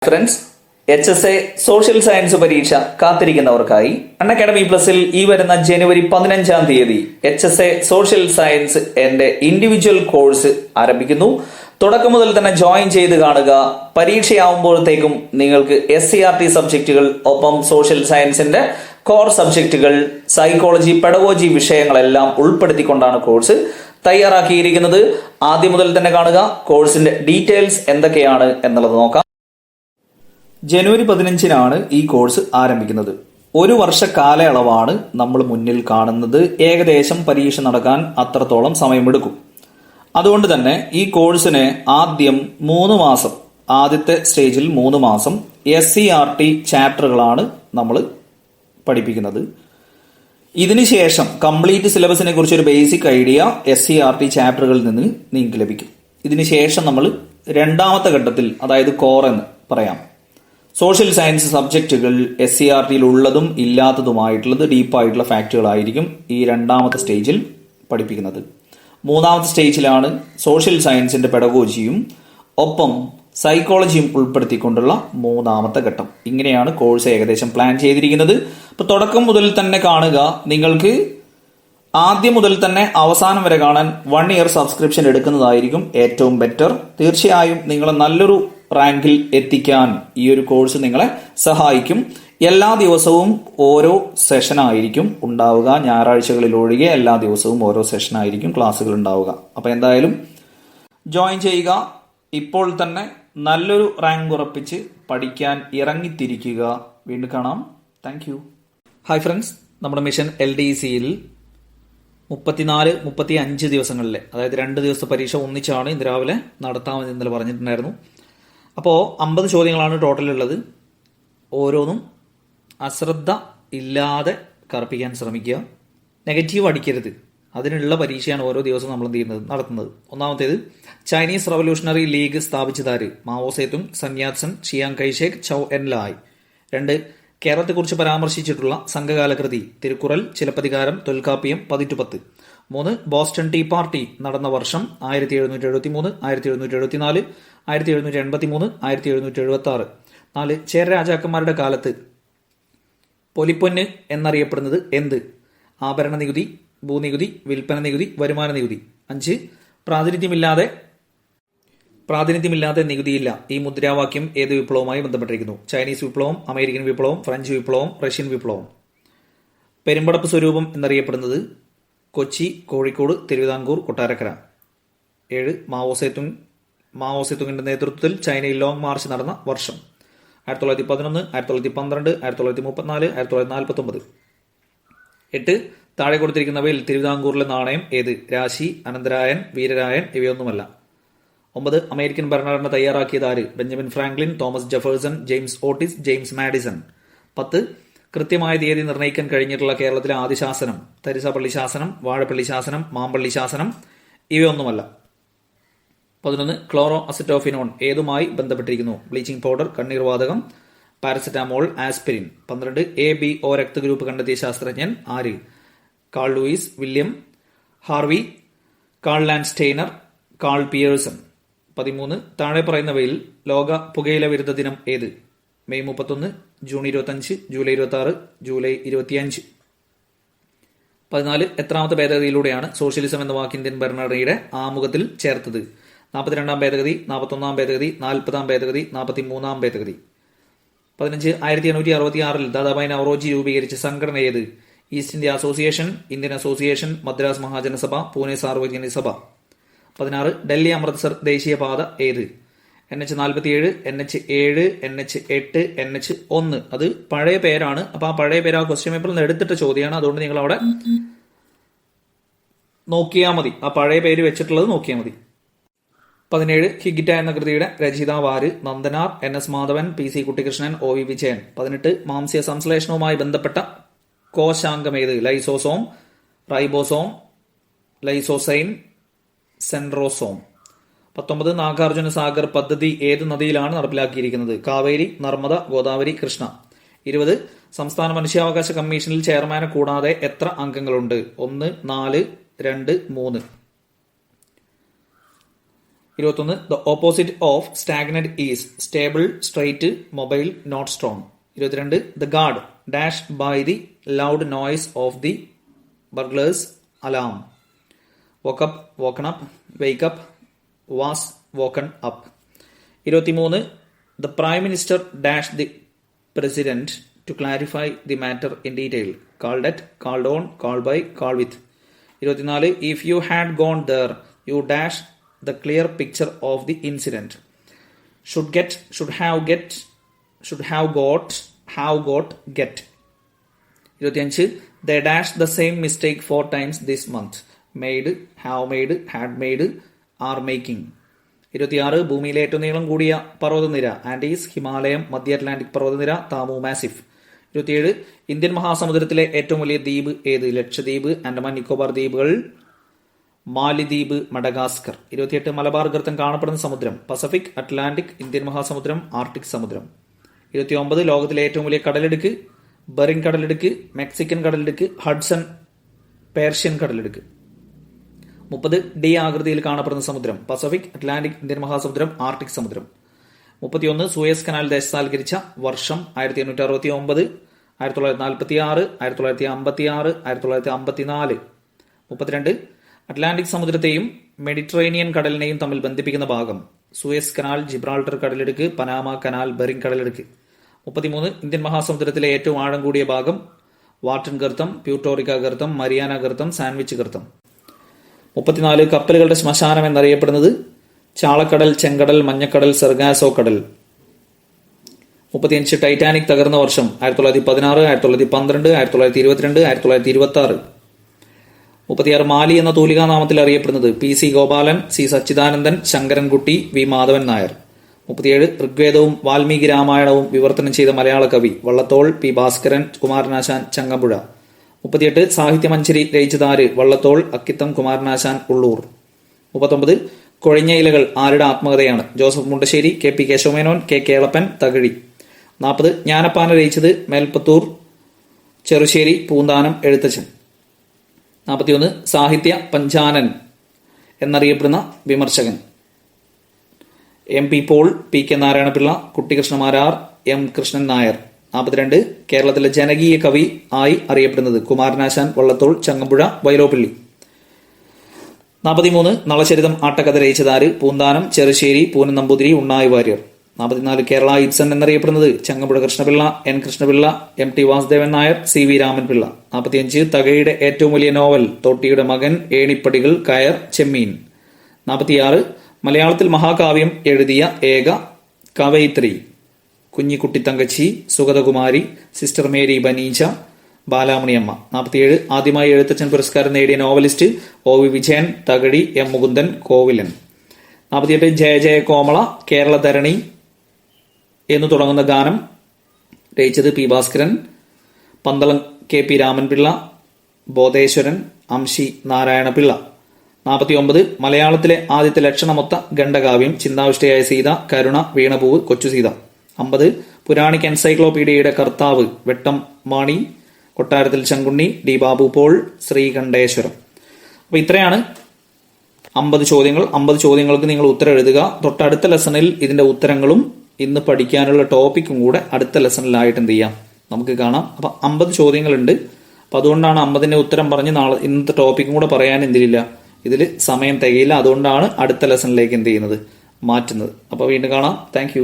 Friends, HSA social science പരീക്ഷ കാത്തിരിക്കുന്നവർക്കായി അൺഅക്കാഡമി പ്ലസിൽ ഈ വരുന്ന ജനുവരി 15-ാം തീയതി HSA സോഷ്യൽ സയൻസ് എന്റെ ഇൻഡിവിജ്വൽ കോഴ്സ് ആരംഭിക്കുന്നു. തുടക്കം മുതൽ തന്നെ ജോയിൻ ചെയ്ത് കാണുക. പരീക്ഷയാവുമ്പോഴത്തേക്കും നിങ്ങൾക്ക് SCRT സബ്ജക്റ്റുകൾ, ഒപ്പം സോഷ്യൽ സയൻസിന്റെ കോർ സബ്ജക്റ്റുകൾ, സൈക്കോളജി, പെഡഗോജി വിഷയങ്ങളെല്ലാം ഉൾപ്പെടുത്തിക്കൊണ്ടാണ് കോഴ്സ് തയ്യാറാക്കിയിരിക്കുന്നത്. ആദ്യം മുതൽ തന്നെ കാണുക. കോഴ്സിന്റെ ഡീറ്റെയിൽസ് എന്തൊക്കെയാണ് എന്നുള്ളത് നോക്കാം. ജനുവരി 15-നാണ് ഈ കോഴ്സ് ആരംഭിക്കുന്നത്. ഒരു വർഷ കാലയളവാണ് നമ്മൾ മുന്നിൽ കാണുന്നത്. ഏകദേശം പരീക്ഷ നടക്കാൻ അത്രത്തോളം സമയമെടുക്കും. അതുകൊണ്ട് തന്നെ ഈ കോഴ്സിന് ആദ്യം 3 മാസം, ആദ്യത്തെ സ്റ്റേജിൽ 3 മാസം SCRT ചാപ്റ്ററുകളാണ് നമ്മൾ പഠിപ്പിക്കുന്നത്. ഇതിനുശേഷം കംപ്ലീറ്റ് സിലബസിനെ കുറിച്ച് ഒരു ബേസിക് ഐഡിയ SCRT ചാപ്റ്ററുകളിൽ നിന്ന് നിങ്ങൾക്ക് ലഭിക്കും. ഇതിനുശേഷം നമ്മൾ രണ്ടാമത്തെ ഘട്ടത്തിൽ, അതായത് കോർ എന്ന് പറയാം, സോഷ്യൽ സയൻസ് സബ്ജക്റ്റുകൾ SCRTയിൽ ഉള്ളതും ഇല്ലാത്തതുമായിട്ടുള്ളത് ഡീപ്പായിട്ടുള്ള ഫാക്റ്റുകളായിരിക്കും ഈ രണ്ടാമത്തെ സ്റ്റേജിൽ പഠിപ്പിക്കുന്നത്. മൂന്നാമത്തെ സ്റ്റേജിലാണ് സോഷ്യൽ സയൻസിന്റെ പെഡഗോജിയും ഒപ്പം സൈക്കോളജിയും ഉൾപ്പെടുത്തിക്കൊണ്ടുള്ള മൂന്നാമത്തെ ഘട്ടം. ഇങ്ങനെയാണ് കോഴ്സ് ഏകദേശം പ്ലാൻ ചെയ്തിരിക്കുന്നത്. അപ്പൊ തുടക്കം മുതൽ തന്നെ കാണുക. നിങ്ങൾക്ക് ആദ്യം മുതൽ തന്നെ അവസാനം വരെ കാണാൻ 1 ഇയർ സബ്സ്ക്രിപ്ഷൻ എടുക്കുന്നതായിരിക്കും ഏറ്റവും ബെറ്റർ. തീർച്ചയായും നിങ്ങളെ നല്ലൊരു റാങ്കിൽ എത്തിക്കാൻ ഈ ഒരു കോഴ്സ് നിങ്ങളെ സഹായിക്കും. എല്ലാ ദിവസവും ഓരോ സെഷനായിരിക്കും ഉണ്ടാവുക. ഞായറാഴ്ചകളിൽ ഒഴികെ എല്ലാ ദിവസവും ഓരോ സെഷനായിരിക്കും ക്ലാസ്സുകൾ ഉണ്ടാവുക. അപ്പൊ എന്തായാലും ജോയിൻ ചെയ്യുക. ഇപ്പോൾ തന്നെ നല്ലൊരു റാങ്ക് ഉറപ്പിച്ച് പഠിക്കാൻ ഇറങ്ങിത്തിരിക്കുക. വീണ്ടും കാണാം. Thank you. ഹായ് ഫ്രണ്ട്സ്, നമ്മുടെ മിഷൻ LDCയിൽ 34-35 ദിവസങ്ങളിലെ, അതായത് 2 ദിവസത്തെ പരീക്ഷ ഒന്നിച്ചാണ് ഇന്ന് രാവിലെ നടത്താമെന്ന് ഇന്നലെ പറഞ്ഞിട്ടുണ്ടായിരുന്നു. അപ്പോൾ 50 ചോദ്യങ്ങളാണ് ടോട്ടലുള്ളത്. ഓരോന്നും അശ്രദ്ധ ഇല്ലാതെ കറുപ്പിക്കാൻ ശ്രമിക്കുക. നെഗറ്റീവ് അടിക്കരുത്. അതിനുള്ള പരീക്ഷയാണ് ഓരോ ദിവസവും നമ്മൾ നടത്തുന്നത്. ഒന്നാമത്തേത്, ചൈനീസ് റവല്യൂഷണറി ലീഗ് സ്ഥാപിച്ചതാര്? Mao Tsetung, Sun Yat Sen, Chiang Kaishek, Chou En Lai. 2, കേരളത്തെക്കുറിച്ച് പരാമർശിച്ചിട്ടുള്ള സംഘകാല കൃതി? Thirukkural, Chilappathikaram, Tholkappiyam, Pathittu 10. 3, Boston tea party നടന്ന വർഷം? 1773, 1774, 1783, 1776. 4, ചേര രാജാക്കന്മാരുടെ കാലത്ത് പൊലിപ്പൊന്ന് എന്നറിയപ്പെടുന്നത് എന്ത്? ആഭരണ നികുതി, ഭൂനികുതി, വിൽപ്പന നികുതി, വരുമാന നികുതി. 5, പ്രാതിനിധ്യമില്ലാതെ നികുതിയില്ല. ഈ മുദ്രാവാക്യം ഏത് വിപ്ലവവുമായി ബന്ധപ്പെട്ടിരിക്കുന്നു? ചൈനീസ് വിപ്ലവം, അമേരിക്കൻ വിപ്ലവം, ഫ്രഞ്ച് വിപ്ലവം, റഷ്യൻ വിപ്ലവം. പെരുമ്പടപ്പ് സ്വരൂപം എന്നറിയപ്പെടുന്നത്? കൊച്ചി, കോഴിക്കോട്, തിരുവിതാംകൂർ, കൊട്ടാരക്കര. 7, മാവോ സേതുങ്ങിന്റെ നേതൃത്വത്തിൽ ചൈനയിൽ ലോങ് മാർച്ച് നടന്ന വർഷം? 1911, 1912, 1934, 1949. 8, താഴെ കൊടുത്തിരിക്കുന്നവയിൽ തിരുവിതാംകൂറിലെ നാണയം ഏത്? രാശി, അനന്തരായൻ, വീരരായൻ ഇവയൊന്നുമല്ല. 9, അമേരിക്കൻ ഭരണഘടന തയ്യാറാക്കിയത് ആര്? Benjamin Franklin, Thomas Jefferson, James Otis, James Madison. 10, കൃത്യമായ തീയതി നിർണ്ണയിക്കാൻ കഴിഞ്ഞിട്ടുള്ള കേരളത്തിലെ ആദ്യ ശാസനം? തരിസപ്പള്ളി ശാസനം, വാഴപ്പള്ളി ശാസനം, മാമ്പള്ളി ശാസനം ഇവയൊന്നുമല്ല. 11, ക്ലോറോ അസറ്റോഫിനോൺ ഏതുമായി ബന്ധപ്പെട്ടിരിക്കുന്നു? ബ്ലീച്ചിങ് പൗഡർ, കണ്ണീർവാതകം, പാരസെറ്റാമോൾ, ആസ്പിരിൻ. 12, ABO രക്തഗ്രൂപ്പ് കണ്ടെത്തിയ ശാസ്ത്രജ്ഞൻ ആര്? Carl Lewis, William Harvey, Karl Landsteiner, Karl Pearson. 13, താഴെ പറയുന്നവയിൽ ലോക പുകയില വിരുദ്ധ ദിനം ഏത്? May 31, June 25, July 26, July 25. 14, എത്രാമത്തെ ഭേദഗതിയിലൂടെയാണ് സോഷ്യലിസം എന്ന വാക്ക് ഇന്ത്യൻ ഭരണഘടനയുടെ ആമുഖത്തിൽ ചേർത്തത്? 42-ാം ഭേദഗതി, 41-ാം ഭേദഗതി, 40-ാം ഭേദഗതി, 43-ാം ഭേദഗതി. 15, 1866 ദാദാഭായ് നവറോജി രൂപീകരിച്ച സംഘടന ഏത്? East India association, Indian association, Madras Mahajana Sabha, Pune Sarvajanik Sabha. 16, Delhi Amritsar ദേശീയപാത ഏത്? NH47, NH7, NH8, NH1. അത് പഴയ പേരാണ്. അപ്പൊ ആ പഴയ പേര് ആ ക്വസ്റ്റ്യൻ പേപ്പറിൽ നിന്ന് എടുത്തിട്ട ചോദ്യമാണ്. അതുകൊണ്ട് നിങ്ങൾ അവിടെ നോക്കിയാൽ മതി. ആ പഴയ പേര് വെച്ചിട്ടുള്ളത് നോക്കിയാൽ മതി. 17, ഹിഗിറ്റ എന്ന കൃതിയുടെ രചയിതാവ് ആര്? Nandanar, NS Madhavan, PC Kuttikrishnan, OV Vijayan. 18, മാംസ്യ സംശ്ലേഷണവുമായി ബന്ധപ്പെട്ട കോശാംഗം ഏത്? Lysosome, ribosome, lysozyme, centrosome. 19, Nagarjuna Sagar പദ്ധതി ഏത് നദിയിലാണ് നടപ്പിലാക്കിയിരിക്കുന്നത്? കാവേരി, നർമ്മദ, ഗോദാവരി, കൃഷ്ണ. 20, സംസ്ഥാന മനുഷ്യാവകാശ കമ്മീഷനിൽ ചെയർമാനെ കൂടാതെ എത്ര അംഗങ്ങളുണ്ട്? 1, 4, 2, 3. 21 the opposite of stagnant is stable, straight, mobile, not strong. 22 the guard dash by the loud noise of the burglars alarm. woke up, woken up, wake up, was woken up. 23 the prime minister dashed the president to clarify the matter in detail. Called at, called on, called by, called with. 24 if you had gone there you dash the clear picture of the incident. Should get, should have get, should have got, get. 25 they dashed the same mistake 4 times this month. Made, have made, had made, are making. 26 ഭൂമിയിലെ ഏറ്റവും നീളം കൂടിയ പർവ്വതനിര Andes, ഹിമാലയം, മധ്യ Atlantic പർവ്വതനിര, താമു Massif. 27 Indian മഹാസമുദ്രത്തിലെ ഏറ്റവും വലിയ ദ്വീപ് ഏത്? ലക്ഷദ്വീപ്, ആൻഡമാൻ നിക്കോബാർ ദ്വീപുകൾ, മാലിദ്വീപ്, മഡഗാസ്കർ. 28 മലബാർ ഗർത്തം കാണപ്പെടുന്ന സമുദ്രം? പസഫിക്, അറ്റ്ലാന്റിക്, ഇന്ത്യൻ മഹാസമുദ്രം, ആർട്ടിക് സമുദ്രം. 29 ലോകത്തിലെ ഏറ്റവും വലിയ കടലിടുക്ക്? ബെറിംഗ് കടലിടുക്ക്, മെക്സിക്കൻ കടലിടുക്ക്, ഹഡ്സൺ പേർഷ്യൻ കടലിടുക്ക്. 30 ഡി ആകൃതിയിൽ കാണപ്പെടുന്ന സമുദ്രം? പസഫിക്, അറ്റ്ലാന്റിക്, ഇന്ത്യൻ മഹാസമുദ്രം, ആർട്ടിക് സമുദ്രം. 31 സൂയസ് കനാൽ ദേശസാൽക്കരിച്ച വർഷം? 1869, 1946, 1956, 1954. 32 അറ്റ്ലാന്റിക് സമുദ്രത്തെയും മെഡിറ്ററേനിയൻ കടലിനെയും തമ്മിൽ ബന്ധിപ്പിക്കുന്ന ഭാഗം? സൂയസ് കനാൽ, ജിബ്രാൾട്ടർ കടലിടുക്ക്, പനാമ കനാൽ, ബെറിംഗ് കടലിടുക്ക്. 33 ഇന്ത്യൻ മഹാസമുദ്രത്തിലെ ഏറ്റവും ആഴം കൂടിയ ഭാഗം? വാട്ടൻ ഗർത്തം, പ്യൂട്ടോറിക്ക ഗർത്തം, മരിയാന ഗർത്തം, സാൻഡ്വിച്ച് ഗർത്തം. 34 കപ്പലുകളുടെ ശ്മശാനം എന്നറിയപ്പെടുന്നത്? ചാളക്കടൽ, ചെങ്കടൽ, മഞ്ഞക്കടൽ, സെർഗാസോ കടൽ. 35 ടൈറ്റാനിക് തകർന്ന വർഷം? 1916, 1912, 1922, 1926. 36 മാലി എന്ന തൂലികാനാമത്തിൽ അറിയപ്പെടുന്നത്? P C Gopalan, C Sachidanandan, Sankarankutty, V Madhavan Nair. 37 ഋഗ്വേദവും വാൽമീകി രാമായണവും വിവർത്തനം ചെയ്ത മലയാള കവി? വള്ളത്തോൾ, പി ഭാസ്കരൻ, കുമാരനാശാൻ, ചങ്ങമ്പുഴ. 38 സാഹിത്യമഞ്ജരി രചിച്ചതാര്? വള്ളത്തോൾ, അക്കിത്തം, കുമാരനാശാൻ, ഉള്ളൂർ. 39 കൊഴിഞ്ഞ ഇലകൾ ആരുടെ ആത്മകഥയാണ്? Joseph Mundassery, K P Kesavamenon, K Kelappan, Thakazhi. 40 Jnanappana രചിച്ചത്? മേൽപ്പത്തൂർ, ചെറുശ്ശേരി, പൂന്താനം എഴുത്തച്ഛൻ. 41 സാഹിത്യ പഞ്ചാനൻ എന്നറിയപ്പെടുന്ന വിമർശകൻ? M P Paul, P K Narayanapillai, Kuttikrishnamarar, M Krishnan Nair. 42 കേരളത്തിലെ ജനകീയ കവി ആയി അറിയപ്പെടുന്നത്? കുമാരനാശാൻ, വള്ളത്തോൾ, ചങ്ങമ്പുഴ, വൈലോപ്പിള്ളി. 43 നളചരിതം ആട്ടക്കഥ രചിച്ചതാര്? പൂന്താനം, ചെറുശ്ശേരി, പൂനൻ നമ്പൂതിരി, ഉണ്ണായി വാര്യർ. 44 കേരള ഇബ്സൺ എന്നറിയപ്പെടുന്നത്? Changampuzha Krishnapillai, N Krishnapillai, M T Vasudevan Nair, C V Ramanpillai. 45 തകഴിയുടെ ഏറ്റവും വലിയ നോവൽ? തോട്ടിയുടെ മകൻ, ഏണിപ്പടികൾ, കയർ, ചെമ്മീൻ. 46 മലയാളത്തിൽ മഹാകാവ്യം എഴുതിയ ഏക കവയിത്രി? Kunjikutty Thankachi, Sugathakumari, sister Mary Benigna, Balamaniamma. 47 ആദ്യമായി എഴുത്തച്ഛൻ പുരസ്കാരം നേടിയ novelist? O V Vijayan, Thakazhi, M Mukundan, Kovilan. 48 Jaya Jaya Komala, Kerala Dharani എന്നു തുടങ്ങുന്ന ഗാനം രചിച്ചത്? P Bhaskaran. Pandalam K P Ramanpillai, Bodheswaran, Amshi Narayanapillai. 49 മലയാളത്തിലെ ആദ്യത്തെ ലക്ഷണമൊത്ത ഖണ്ഡകാവ്യം? ചിന്താവിഷ്ടയായ സീത, കരുണ, വീണപൂവ്, കൊച്ചുസീത. 50 പുരാണിക് എൻസൈക്ലോപീഡിയയുടെ കർത്താവ്? വെട്ടം മാണി, കൊട്ടാരത്തിൽ ശങ്കുണ്ണി, ഡി ബാബു പോൾ, ശ്രീകണ്ഠേശ്വരം. അപ്പൊ ഇത്രയാണ് 50 ചോദ്യങ്ങൾ. 50 ചോദ്യങ്ങൾക്ക് നിങ്ങൾ ഉത്തരം എഴുതുക. തൊട്ടടുത്ത ലെസണിൽ ഇതിന്റെ ഉത്തരങ്ങളും ഇന്ന് പഠിക്കാനുള്ള ടോപ്പിക്കും കൂടെ അടുത്ത ലെസണിലായിട്ട് എന്ത് ചെയ്യാം, നമുക്ക് കാണാം. അപ്പൊ 50 ചോദ്യങ്ങളുണ്ട്. അപ്പൊ അതുകൊണ്ടാണ് 50ന്റെ ഉത്തരം പറഞ്ഞ് നാളെ ഇന്നത്തെ ടോപ്പിക്കും കൂടെ പറയാൻ എന്തില്ല, ഇതിൽ സമയം തികയില്ല. അതുകൊണ്ടാണ് അടുത്ത ലെസണിലേക്ക് എന്ത് ചെയ്യുന്നത്, മാറ്റുന്നത്. അപ്പൊ വീണ്ടും കാണാം. താങ്ക്